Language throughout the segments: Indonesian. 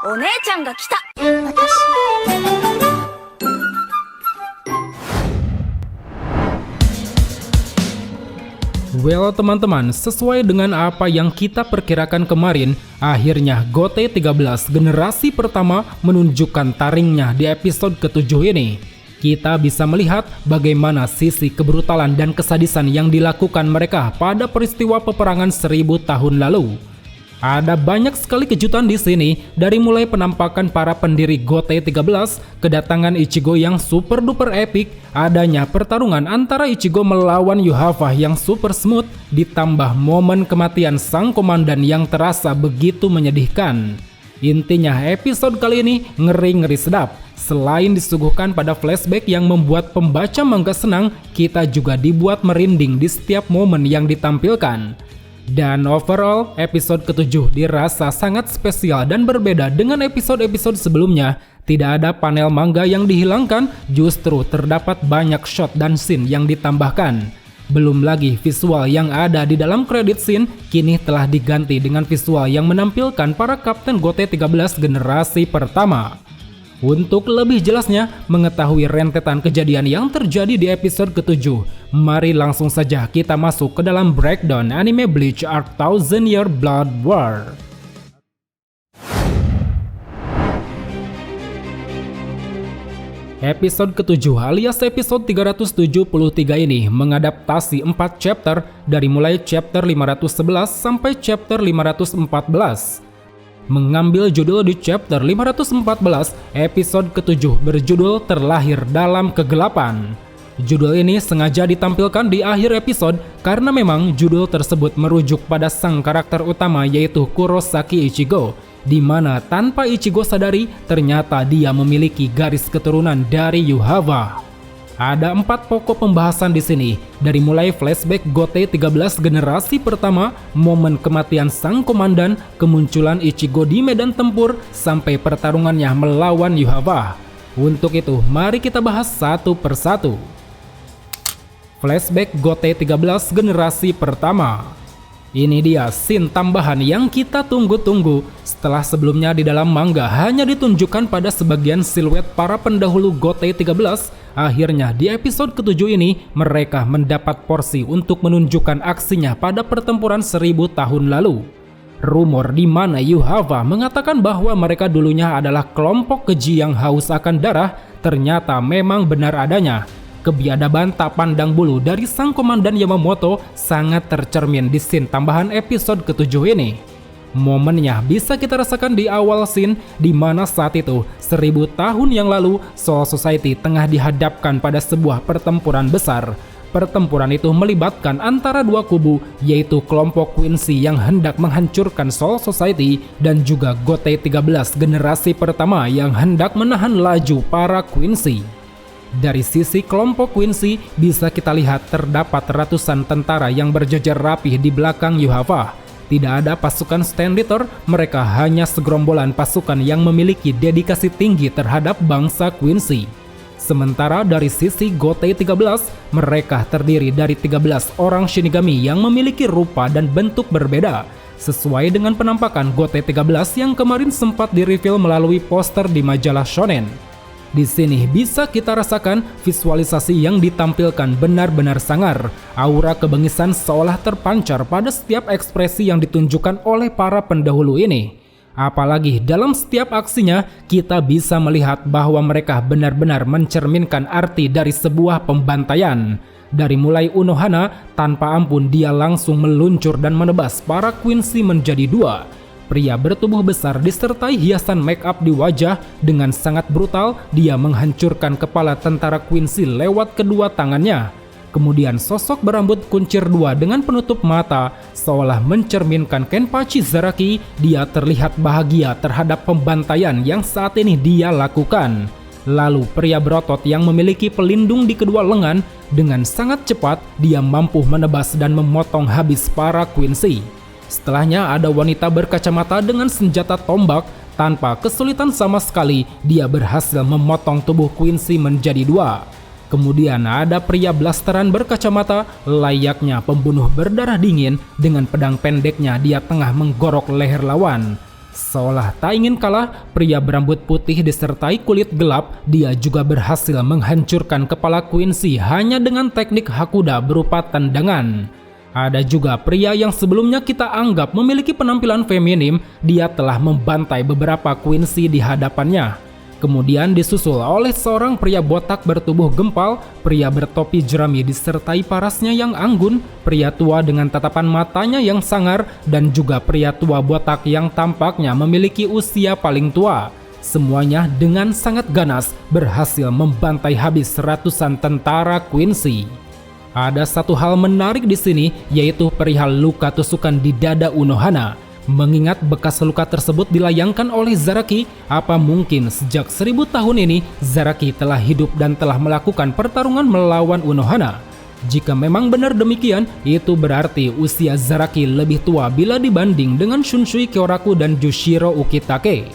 お姉ちゃんが来た。Well teman-teman, sesuai dengan apa yang kita perkirakan kemarin, akhirnya GOT 13 generasi pertama menunjukkan taringnya di episode ke-7 ini. Kita bisa melihat bagaimana sisi kebrutalan dan kesadisan yang dilakukan mereka pada peristiwa peperangan 1000 tahun lalu. Ada banyak sekali kejutan di sini, dari mulai penampakan para pendiri GOT 13, kedatangan Ichigo yang super duper epic, adanya pertarungan antara Ichigo melawan Yuhava yang super smooth, ditambah momen kematian sang komandan yang terasa begitu menyedihkan. Intinya episode kali ini ngeri-ngeri sedap. Selain disuguhkan pada flashback yang membuat pembaca manga senang, kita juga dibuat merinding di setiap momen yang ditampilkan. Dan overall, episode ke-7 dirasa sangat spesial dan berbeda dengan episode-episode sebelumnya. Tidak ada panel manga yang dihilangkan, justru terdapat banyak shot dan scene yang ditambahkan. Belum lagi visual yang ada di dalam credit scene kini telah diganti dengan visual yang menampilkan para kapten GOT 13 generasi pertama. Untuk lebih jelasnya mengetahui rentetan kejadian yang terjadi di episode ke-7, mari langsung saja kita masuk ke dalam breakdown anime Bleach Arc Thousand Year Blood War. Episode ke-7 alias episode 373 ini mengadaptasi 4 chapter dari mulai chapter 511 sampai chapter 514. Mengambil judul di chapter 514, episode ke-7 berjudul Terlahir Dalam Kegelapan. Judul ini sengaja ditampilkan di akhir episode karena memang judul tersebut merujuk pada sang karakter utama yaitu Kurosaki Ichigo, di mana tanpa Ichigo sadari ternyata dia memiliki garis keturunan dari Yuhava. Ada 4 pokok pembahasan di sini, dari mulai flashback GOT 13 generasi pertama, momen kematian sang komandan, kemunculan Ichigo di medan tempur, sampai pertarungannya melawan Yuhava. Untuk itu, mari kita bahas satu persatu. Flashback GOT 13 generasi pertama. Ini dia scene tambahan yang kita tunggu-tunggu. Setelah sebelumnya di dalam manga hanya ditunjukkan pada sebagian siluet para pendahulu GOT 13, akhirnya di episode ke-7 ini mereka mendapat porsi untuk menunjukkan aksinya pada pertempuran 1000 tahun lalu. Rumor di mana Yuhava mengatakan bahwa mereka dulunya adalah kelompok keji yang haus akan darah ternyata memang benar adanya. Kebiadaban tak pandang bulu dari sang komandan Yamamoto sangat tercermin di scene tambahan episode ke-7 ini. Momennya bisa kita rasakan di awal scene di mana saat itu 1000 tahun yang lalu Soul Society tengah dihadapkan pada sebuah pertempuran besar. Pertempuran itu melibatkan antara dua kubu, yaitu kelompok Quincy yang hendak menghancurkan Soul Society dan juga GOT 13 generasi pertama yang hendak menahan laju para Quincy. Dari sisi kelompok Quincy bisa kita lihat terdapat ratusan tentara yang berjajar rapih di belakang Yuhava. Tidak ada pasukan standiter, mereka hanya segerombolan pasukan yang memiliki dedikasi tinggi terhadap bangsa Quincy. Sementara dari sisi GOT 13, mereka terdiri dari 13 orang Shinigami yang memiliki rupa dan bentuk berbeda, sesuai dengan penampakan GOT 13 yang kemarin sempat di-reveal melalui poster di majalah Shonen. Di sini bisa kita rasakan visualisasi yang ditampilkan benar-benar sangar. Aura kebengisan seolah terpancar pada setiap ekspresi yang ditunjukkan oleh para pendahulu ini. Apalagi dalam setiap aksinya, kita bisa melihat bahwa mereka benar-benar mencerminkan arti dari sebuah pembantaian. Dari mulai Unohana, tanpa ampun dia langsung meluncur dan menebas para Quincy menjadi dua. Pria bertubuh besar disertai hiasan make up di wajah, dengan sangat brutal dia menghancurkan kepala tentara Quincy lewat kedua tangannya. Kemudian sosok berambut kuncir dua dengan penutup mata seolah mencerminkan Kenpachi Zaraki, dia terlihat bahagia terhadap pembantaian yang saat ini dia lakukan. Lalu pria berotot yang memiliki pelindung di kedua lengan, dengan sangat cepat dia mampu menebas dan memotong habis para Quincy. Setelahnya ada wanita berkacamata dengan senjata tombak. Tanpa kesulitan sama sekali, dia berhasil memotong tubuh Quincy menjadi dua. Kemudian ada pria blasteran berkacamata, layaknya pembunuh berdarah dingin, dengan pedang pendeknya dia tengah menggorok leher lawan. Seolah tak ingin kalah, pria berambut putih disertai kulit gelap, dia juga berhasil menghancurkan kepala Quincy hanya dengan teknik Hakuda berupa tendangan. Ada juga pria yang sebelumnya kita anggap memiliki penampilan feminim, dia telah membantai beberapa Quincy di hadapannya. Kemudian disusul oleh seorang pria botak bertubuh gempal, pria bertopi jerami disertai parasnya yang anggun, pria tua dengan tatapan matanya yang sangar, dan juga pria tua botak yang tampaknya memiliki usia paling tua. Semuanya dengan sangat ganas berhasil membantai habis ratusan tentara Quincy. Ada satu hal menarik di sini, yaitu perihal luka tusukan di dada Unohana. Mengingat bekas luka tersebut dilayangkan oleh Zaraki, apa mungkin sejak 1000 tahun ini Zaraki telah hidup dan telah melakukan pertarungan melawan Unohana? Jika memang benar demikian, itu berarti usia Zaraki lebih tua bila dibanding dengan Shunshui Kyoraku dan Jushiro Ukitake.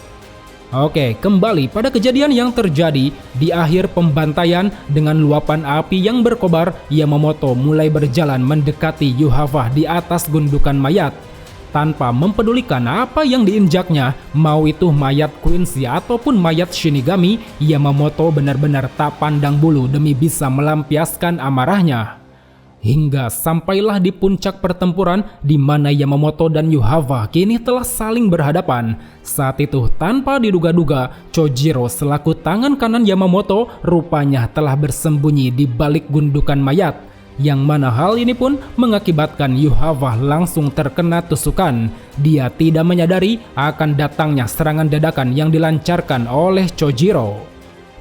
Oke, kembali pada kejadian yang terjadi di akhir pembantaian. Dengan luapan api yang berkobar, Yamamoto mulai berjalan mendekati Yuhava di atas gundukan mayat. Tanpa mempedulikan apa yang diinjaknya, mau itu mayat Quincy ataupun mayat Shinigami, Yamamoto benar-benar tak pandang bulu demi bisa melampiaskan amarahnya. Hingga sampailah di puncak pertempuran di mana Yamamoto dan Yuhava kini telah saling berhadapan. Saat itu tanpa diduga-duga, Chojiro selaku tangan kanan Yamamoto rupanya telah bersembunyi di balik gundukan mayat. Yang mana hal ini pun mengakibatkan Yuhava langsung terkena tusukan. Dia tidak menyadari akan datangnya serangan dadakan yang dilancarkan oleh Chojiro.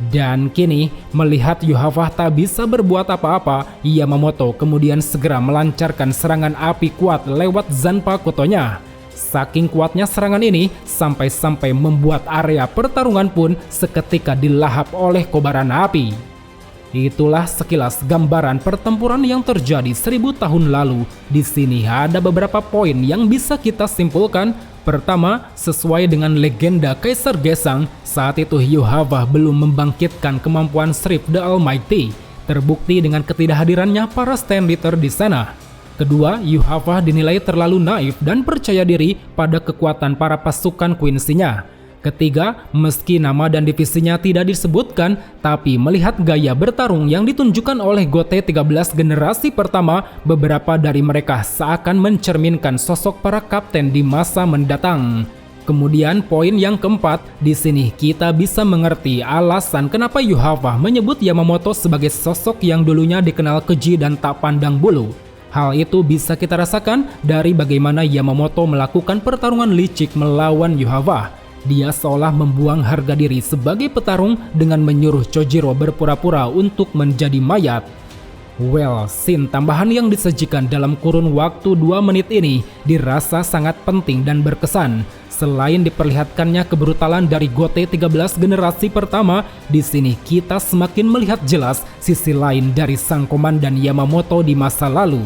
Dan kini melihat Yuhava tak bisa berbuat apa-apa, Yamamoto kemudian segera melancarkan serangan api kuat lewat Zanpa Kotonya. Saking kuatnya serangan ini sampai-sampai membuat area pertarungan pun seketika dilahap oleh kobaran api. Itulah sekilas gambaran pertempuran yang terjadi 1000 tahun lalu. Di sini ada beberapa poin yang bisa kita simpulkan. Pertama, sesuai dengan legenda Kaisar Gesang, saat itu Yuhava belum membangkitkan kemampuan Shriek the Almighty, terbukti dengan ketidakhadirannya para stand leader di sana. Kedua, Yuhava dinilai terlalu naif dan percaya diri pada kekuatan para pasukan Quincy-nya. Ketiga, meski nama dan divisinya tidak disebutkan, tapi melihat gaya bertarung yang ditunjukkan oleh Gote 13 generasi pertama, beberapa dari mereka seakan mencerminkan sosok para kapten di masa mendatang. Kemudian poin yang keempat, di sini kita bisa mengerti alasan kenapa Yuhava menyebut Yamamoto sebagai sosok yang dulunya dikenal keji dan tak pandang bulu. Hal itu bisa kita rasakan dari bagaimana Yamamoto melakukan pertarungan licik melawan Yuhava. Dia seolah membuang harga diri sebagai petarung dengan menyuruh Chojiro berpura-pura untuk menjadi mayat. Well, scene tambahan yang disajikan dalam kurun waktu 2 menit ini dirasa sangat penting dan berkesan. Selain diperlihatkannya kebrutalan dari Gote 13 generasi pertama, di sini kita semakin melihat jelas sisi lain dari sang komandan Yamamoto di masa lalu.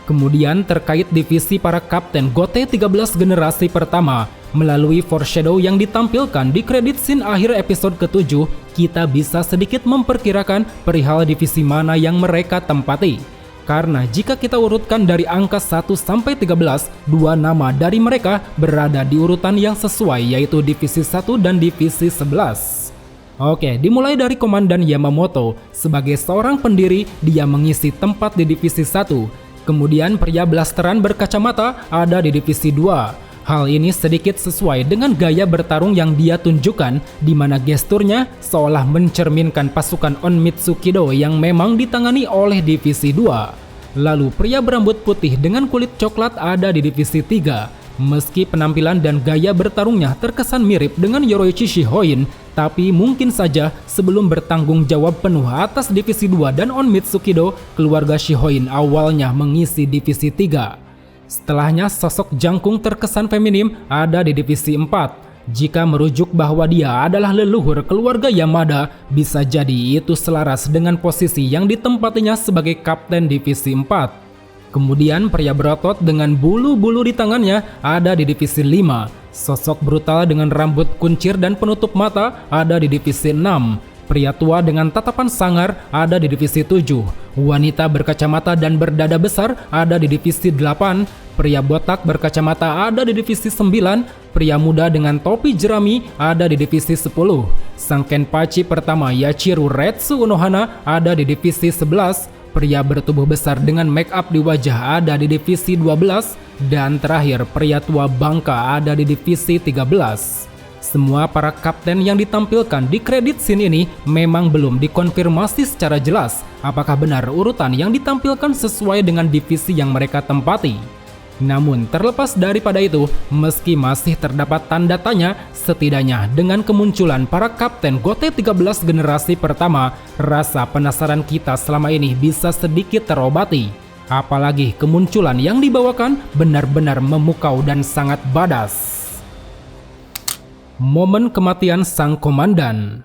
Kemudian terkait divisi para kapten Gote 13 generasi pertama, melalui foreshadow yang ditampilkan di kredit scene akhir episode ke-7, kita bisa sedikit memperkirakan perihal divisi mana yang mereka tempati. Karena jika kita urutkan dari angka 1 sampai 13, 2 nama dari mereka berada di urutan yang sesuai, yaitu divisi 1 dan divisi 11. Oke, dimulai dari komandan Yamamoto. Sebagai seorang pendiri, dia mengisi tempat di divisi 1. Kemudian pria blasteran berkacamata ada di divisi 2. Hal ini sedikit sesuai dengan gaya bertarung yang dia tunjukkan, di mana gesturnya seolah mencerminkan pasukan Onmitsu Kido yang memang ditangani oleh divisi 2. Lalu pria berambut putih dengan kulit coklat ada di divisi 3. Meski penampilan dan gaya bertarungnya terkesan mirip dengan Yoroichi Shihoin, tapi mungkin saja sebelum bertanggung jawab penuh atas divisi 2 dan Onmitsu Kido, keluarga Shihoin awalnya mengisi divisi 3. Setelahnya sosok jangkung terkesan feminim ada di divisi 4. Jika merujuk bahwa dia adalah leluhur keluarga Yamada, bisa jadi itu selaras dengan posisi yang ditempatinya sebagai kapten divisi 4. Kemudian pria berotot dengan bulu-bulu di tangannya ada di divisi 5. Sosok brutal dengan rambut kuncir dan penutup mata ada di divisi 6. Pria tua dengan tatapan sangar ada di divisi 7. Wanita berkacamata dan berdada besar ada di divisi 8. Pria botak berkacamata ada di divisi 9. Pria muda dengan topi jerami ada di divisi 10. Sang Kenpachi pertama Yachiru Retsu Unohana ada di divisi 11. Pria bertubuh besar dengan make up di wajah ada di divisi 12. Dan terakhir pria tua bangka ada di divisi 13. Semua para kapten yang ditampilkan di kredit scene ini memang belum dikonfirmasi secara jelas apakah benar urutan yang ditampilkan sesuai dengan divisi yang mereka tempati. Namun terlepas daripada itu, meski masih terdapat tanda tanya, setidaknya dengan kemunculan para kapten GOT 13 generasi pertama, rasa penasaran kita selama ini bisa sedikit terobati. Apalagi kemunculan yang dibawakan benar-benar memukau dan sangat badass. Momen kematian sang komandan.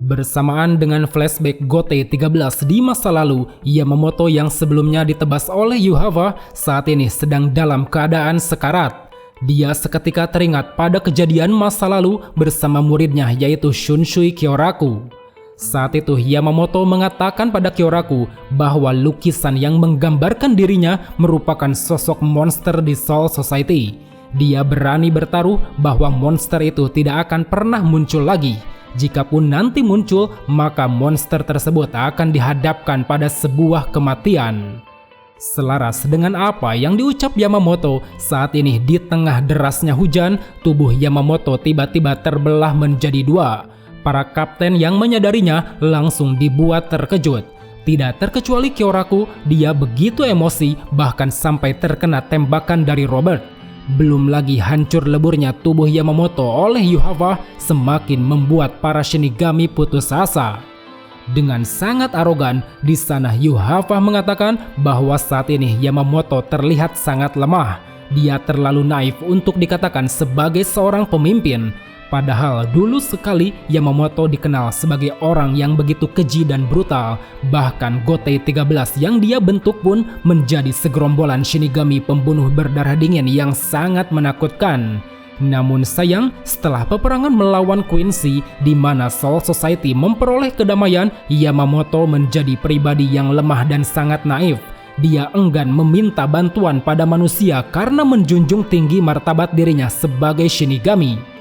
Bersamaan dengan flashback GOT 13 di masa lalu, Yamamoto yang sebelumnya ditebas oleh Yuhava saat ini sedang dalam keadaan sekarat. Dia seketika teringat pada kejadian masa lalu bersama muridnya yaitu Shunshui Kyoraku. Saat itu Yamamoto mengatakan pada Kyoraku bahwa lukisan yang menggambarkan dirinya merupakan sosok monster di Soul Society. Dia berani bertaruh bahwa monster itu tidak akan pernah muncul lagi. Jikapun nanti muncul, maka monster tersebut akan dihadapkan pada sebuah kematian. Selaras dengan apa yang diucap Yamamoto, saat ini di tengah derasnya hujan, tubuh Yamamoto tiba-tiba terbelah menjadi dua. Para kapten yang menyadarinya langsung dibuat terkejut. Tidak terkecuali Kyoraku, dia begitu emosi bahkan sampai terkena tembakan dari Robert. Belum lagi hancur leburnya tubuh Yamamoto oleh Yuhava semakin membuat para Shinigami putus asa. Dengan sangat arogan, di sana Yuhava mengatakan bahwa saat ini Yamamoto terlihat sangat lemah. Dia terlalu naif untuk dikatakan sebagai seorang pemimpin. Padahal dulu sekali Yamamoto dikenal sebagai orang yang begitu keji dan brutal. Bahkan GOT 13 yang dia bentuk pun menjadi segerombolan Shinigami pembunuh berdarah dingin yang sangat menakutkan. Namun sayang, setelah peperangan melawan Quincy di mana Soul Society memperoleh kedamaian, Yamamoto menjadi pribadi yang lemah dan sangat naif. Dia enggan meminta bantuan pada manusia karena menjunjung tinggi martabat dirinya sebagai Shinigami.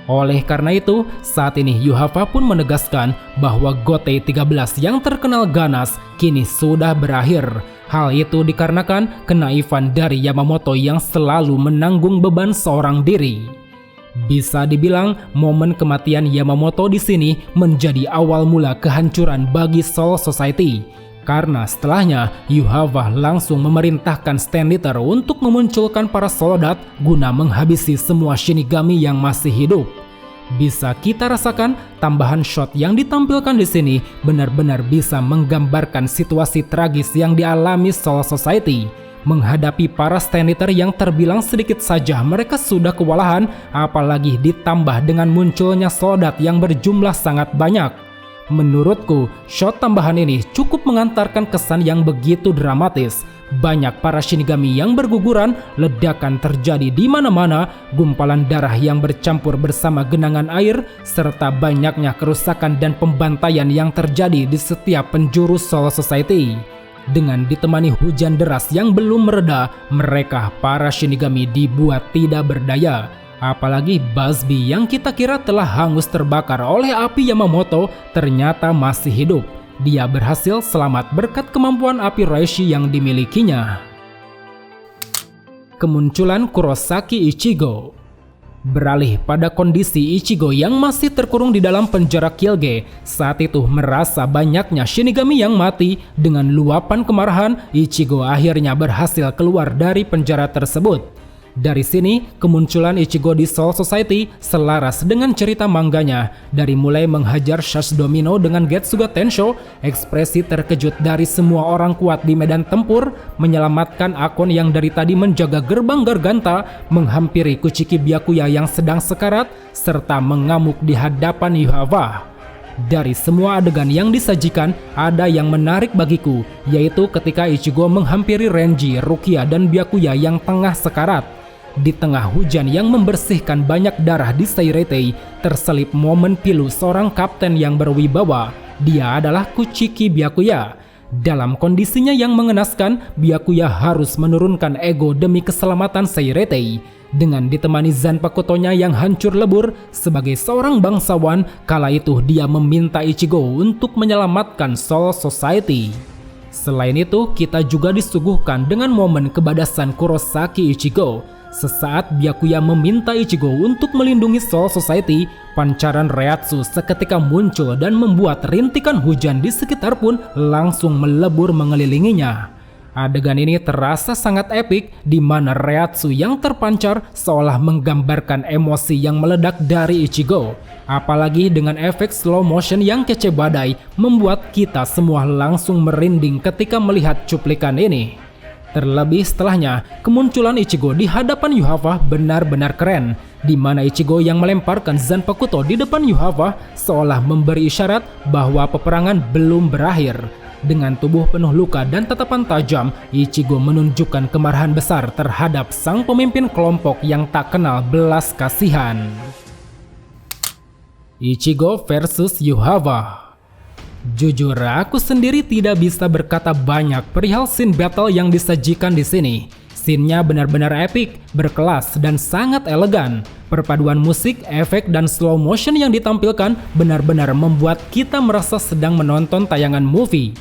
Oleh karena itu, saat ini Yuhava pun menegaskan bahwa GOT 13 yang terkenal ganas kini sudah berakhir. Hal itu dikarenakan kenaifan dari Yamamoto yang selalu menanggung beban seorang diri. Bisa dibilang, momen kematian Yamamoto di sini menjadi awal mula kehancuran bagi Soul Society. Karena setelahnya, Yuhava langsung memerintahkan Stanliter untuk memunculkan para soldat guna menghabisi semua Shinigami yang masih hidup. Bisa kita rasakan tambahan shot yang ditampilkan di sini benar-benar bisa menggambarkan situasi tragis yang dialami Soul Society. Menghadapi para Stanliter yang terbilang sedikit saja mereka sudah kewalahan, apalagi ditambah dengan munculnya soldat yang berjumlah sangat banyak. Menurutku, shot tambahan ini cukup mengantarkan kesan yang begitu dramatis. Banyak para Shinigami yang berguguran, ledakan terjadi di mana-mana, gumpalan darah yang bercampur bersama genangan air, serta banyaknya kerusakan dan pembantaian yang terjadi di setiap penjuru Soul Society. Dengan ditemani hujan deras yang belum mereda, mereka para Shinigami dibuat tidak berdaya. Apalagi Busby yang kita kira telah hangus terbakar oleh api Yamamoto ternyata masih hidup. Dia berhasil selamat berkat kemampuan api Reishi yang dimilikinya. Kemunculan Kurosaki Ichigo. Beralih pada kondisi Ichigo yang masih terkurung di dalam penjara Kyuuge, saat itu merasa banyaknya Shinigami yang mati. Dengan luapan kemarahan, Ichigo akhirnya berhasil keluar dari penjara tersebut. Dari sini, kemunculan Ichigo di Soul Society selaras dengan cerita mangganya. Dari mulai menghajar Shash Domino dengan Getsuga Tensho, ekspresi terkejut dari semua orang kuat di medan tempur, menyelamatkan Akon yang dari tadi menjaga gerbang Garganta, menghampiri Kuchiki Byakuya yang sedang sekarat, serta mengamuk di hadapan Yuhava. Dari semua adegan yang disajikan, ada yang menarik bagiku, yaitu ketika Ichigo menghampiri Renji, Rukia, dan Byakuya yang tengah sekarat. Di tengah hujan yang membersihkan banyak darah di Seireitei, terselip momen pilu seorang kapten yang berwibawa. Dia adalah Kuchiki Byakuya. Dalam kondisinya yang mengenaskan, Byakuya harus menurunkan ego demi keselamatan Seireitei. Dengan ditemani Zanpakutonya yang hancur lebur, sebagai seorang bangsawan, kala itu dia meminta Ichigo untuk menyelamatkan Soul Society. Selain itu, kita juga disuguhkan dengan momen kebadasan Kurosaki Ichigo. Sesaat Byakuya meminta Ichigo untuk melindungi Soul Society, pancaran Reiatsu seketika muncul dan membuat rintikan hujan di sekitar pun langsung melebur mengelilinginya. Adegan ini terasa sangat epik, di mana Reiatsu yang terpancar seolah menggambarkan emosi yang meledak dari Ichigo. Apalagi dengan efek slow motion yang kece badai, membuat kita semua langsung merinding ketika melihat cuplikan ini. Terlebih setelahnya, kemunculan Ichigo di hadapan Yuhava benar-benar keren, di mana Ichigo yang melemparkan Zanpakuto di depan Yuhava seolah memberi isyarat bahwa peperangan belum berakhir. Dengan tubuh penuh luka dan tatapan tajam, Ichigo menunjukkan kemarahan besar terhadap sang pemimpin kelompok yang tak kenal belas kasihan. Ichigo versus Yuhava. Jujur, aku sendiri tidak bisa berkata banyak perihal scene battle yang disajikan di sini. Scene-nya benar-benar epik, berkelas, dan sangat elegan. Perpaduan musik, efek, dan slow motion yang ditampilkan benar-benar membuat kita merasa sedang menonton tayangan movie.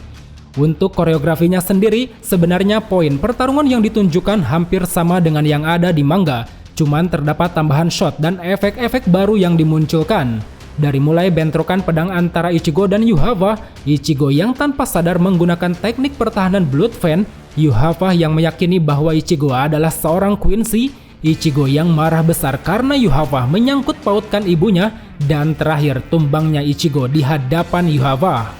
Untuk koreografinya sendiri, sebenarnya poin pertarungan yang ditunjukkan hampir sama dengan yang ada di manga. Cuman terdapat tambahan shot dan efek-efek baru yang dimunculkan. Dari mulai bentrokan pedang antara Ichigo dan Yuhava, Ichigo yang tanpa sadar menggunakan teknik pertahanan Blood Fan, Yuhava yang meyakini bahwa Ichigo adalah seorang Quincy, Ichigo yang marah besar karena Yuhava menyangkut pautkan ibunya, dan terakhir tumbangnya Ichigo di hadapan Yuhava.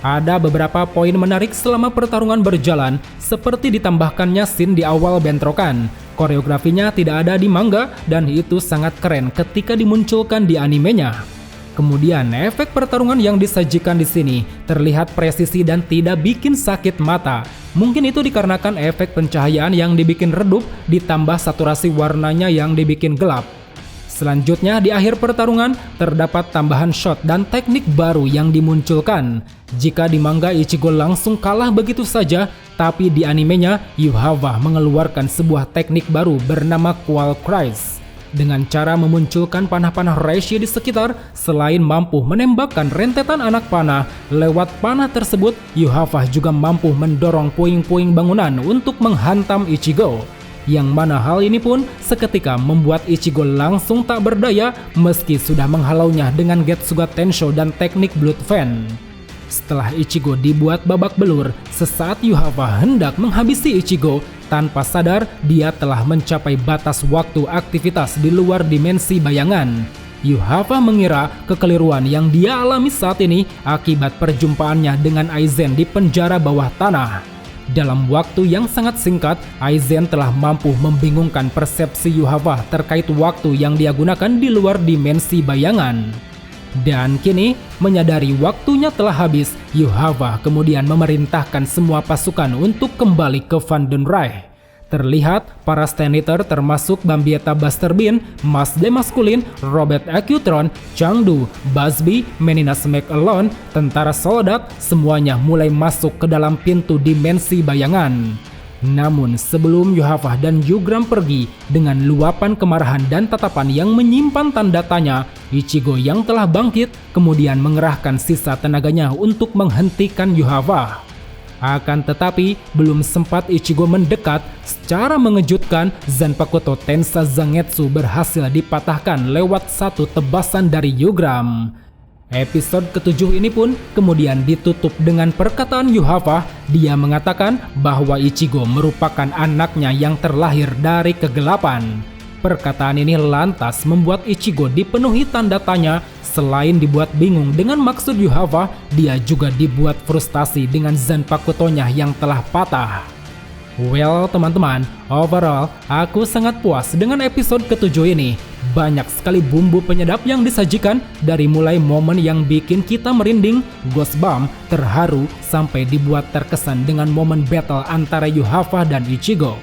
Ada beberapa poin menarik selama pertarungan berjalan, seperti ditambahkannya scene di awal bentrokan. Koreografinya tidak ada di manga, dan itu sangat keren ketika dimunculkan di animenya. Kemudian, efek pertarungan yang disajikan di sini terlihat presisi dan tidak bikin sakit mata. Mungkin itu dikarenakan efek pencahayaan yang dibikin redup ditambah saturasi warnanya yang dibikin gelap. Selanjutnya, di akhir pertarungan terdapat tambahan shot dan teknik baru yang dimunculkan. Jika di manga Ichigo langsung kalah begitu saja, tapi di animenya Yuhava mengeluarkan sebuah teknik baru bernama Qual Cries. Dengan cara memunculkan panah-panah Reishi di sekitar, selain mampu menembakkan rentetan anak panah, lewat panah tersebut, Yuhava juga mampu mendorong puing-puing bangunan untuk menghantam Ichigo. Yang mana hal ini pun seketika membuat Ichigo langsung tak berdaya meski sudah menghalaunya dengan Getsuga Tensho dan teknik Blood Fan. Setelah Ichigo dibuat babak belur, sesaat Yuhava hendak menghabisi Ichigo, tanpa sadar dia telah mencapai batas waktu aktivitas di luar dimensi bayangan. Yuhava mengira kekeliruan yang dia alami saat ini akibat perjumpaannya dengan Aizen di penjara bawah tanah. Dalam waktu yang sangat singkat, Aizen telah mampu membingungkan persepsi Yuhava terkait waktu yang dia gunakan di luar dimensi bayangan. Dan kini, menyadari waktunya telah habis, Yuhava kemudian memerintahkan semua pasukan untuk kembali ke Vandenreich. Terlihat para Stand Eater termasuk Bambieta Buster Bean, Mas Demaskulin, Robert Acutron, Changdu, Busby, Meninas McAlone, tentara Soldat, semuanya mulai masuk ke dalam pintu dimensi bayangan. Namun sebelum Yuhava dan Yugram pergi dengan luapan kemarahan dan tatapan yang menyimpan tanda tanya, Ichigo yang telah bangkit kemudian mengerahkan sisa tenaganya untuk menghentikan Yuhava. Akan tetapi, belum sempat Ichigo mendekat, secara mengejutkan Zanpakuto Tensa Zangetsu berhasil dipatahkan lewat satu tebasan dari Yugram. Episode ke-7 ini pun kemudian ditutup dengan perkataan Yuhava. Dia mengatakan bahwa Ichigo merupakan anaknya yang terlahir dari kegelapan. Perkataan ini lantas membuat Ichigo dipenuhi tanda tanya. Selain dibuat bingung dengan maksud Yuhava, dia juga dibuat frustasi dengan Zanpakutonya yang telah patah. Well teman-teman, overall aku sangat puas dengan episode ke-7 ini. Banyak sekali bumbu penyedap yang disajikan, dari mulai momen yang bikin kita merinding, goosebump, terharu, sampai dibuat terkesan dengan momen battle antara Yuhava dan Ichigo.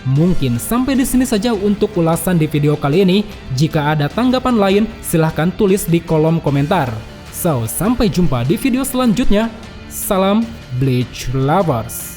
Mungkin sampai di sini saja untuk ulasan di video kali ini. Jika ada tanggapan lain, silahkan tulis di kolom komentar. So, sampai jumpa di video selanjutnya. Salam Bleach Lovers.